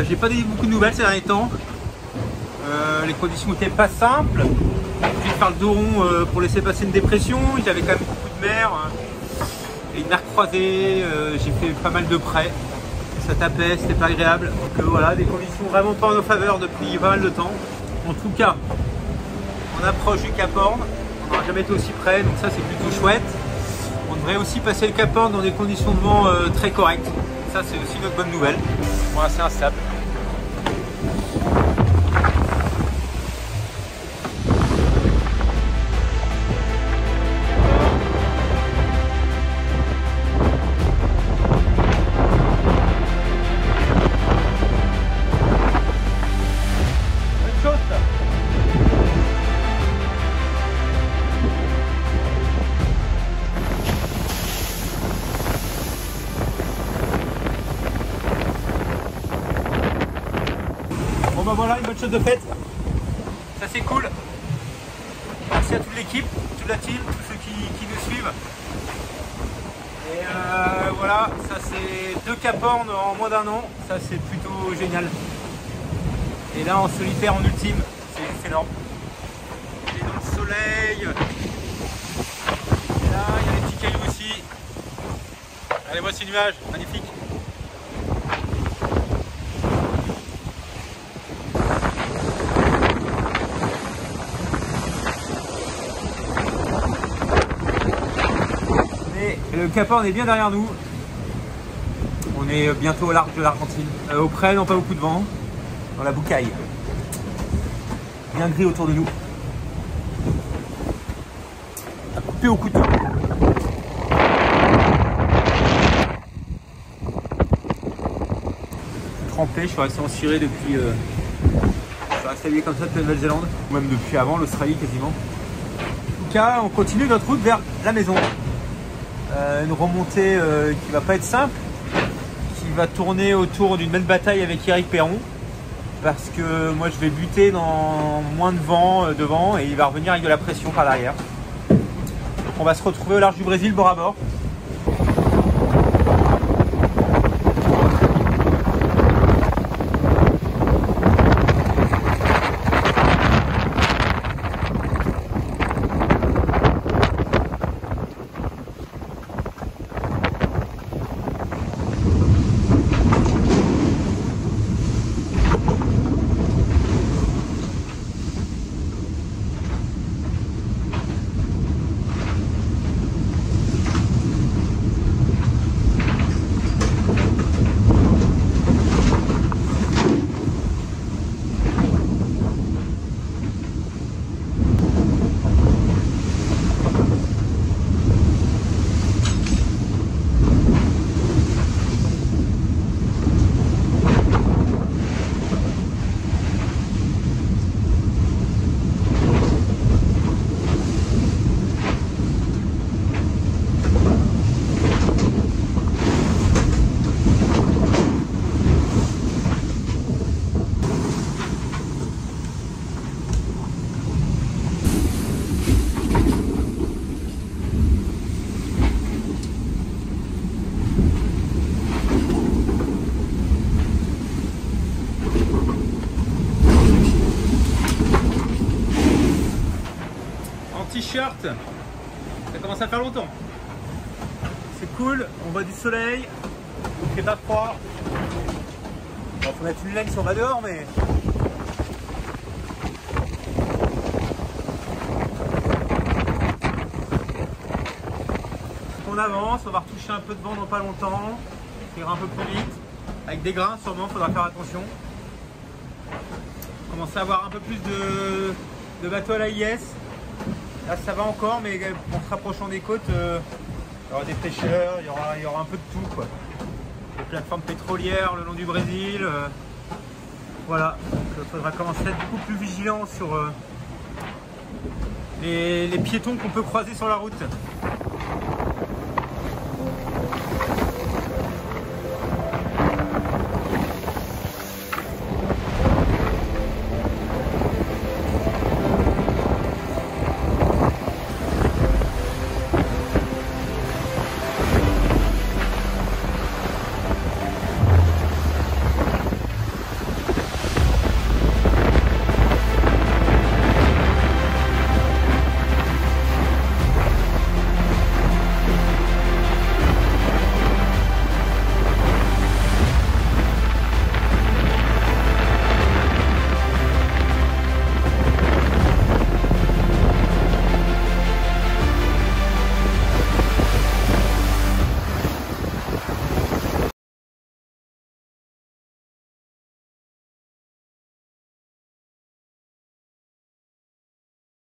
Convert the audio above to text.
J'ai pas eu beaucoup de nouvelles ces derniers temps. Les conditions n'étaient pas simples. J'ai dû faire le dos rond pour laisser passer une dépression. Il y avait quand même beaucoup de mer et une mer croisée. J'ai fait pas mal de près. Ça tapait, c'était pas agréable. Donc voilà, des conditions vraiment pas en nos faveurs depuis pas mal de temps. En tout cas, on approche du Cap Horn. On n'aura jamais été aussi près, donc ça c'est plutôt chouette. On devrait aussi passer le Cap Horn dans des conditions de vent très correctes. Ça c'est aussi notre bonne nouvelle. Voilà, c'est instable. Bon bah voilà, une bonne chose de faite. Ça c'est cool. Merci à toute l'équipe, toute la team, tous ceux qui nous suivent. Et voilà, ça c'est 2 Cap Horn en moins d'1 an. Ça c'est plutôt génial. Et là en solitaire, en ultime, c'est juste énorme. Et dans le soleil. Et là, il y a les petits cailloux aussi. Allez, voici ces nuages, magnifique. Le Cap Horn est bien derrière nous. On est bientôt au large de l'Argentine. Auprès, non pas beaucoup de vent. Dans la boucaille. Bien gris autour de nous. À couper au couteau. Trempé, je suis resté en ciré depuis. Je suis resté habillé comme ça depuis la Nouvelle-Zélande. Ou même depuis avant, l'Australie quasiment. En tout cas, on continue notre route vers la maison. Une remontée qui va pas être simple, qui va tourner autour d'une belle bataille avec Eric Perron, parce que moi je vais buter dans moins de vent devant et il va revenir avec de la pression par derrière. Donc on va se retrouver au large du Brésil, bord à bord. T-shirt, ça commence à faire longtemps. C'est cool, on voit du soleil, il fait pas froid. Bon, faut mettre une laine si on va dehors, mais on avance, on va retoucher un peu de vent dans pas longtemps, ça ira un peu plus vite, avec des grains sûrement, faudra faire attention. On commence à avoir un peu plus de bateaux à l'AIS. Là ça va encore, mais en se rapprochant des côtes, il y aura des pêcheurs, il y aura un peu de tout, quoi. Des plateformes pétrolières le long du Brésil. Voilà, donc il faudra commencer à être beaucoup plus vigilant sur les piétons qu'on peut croiser sur la route.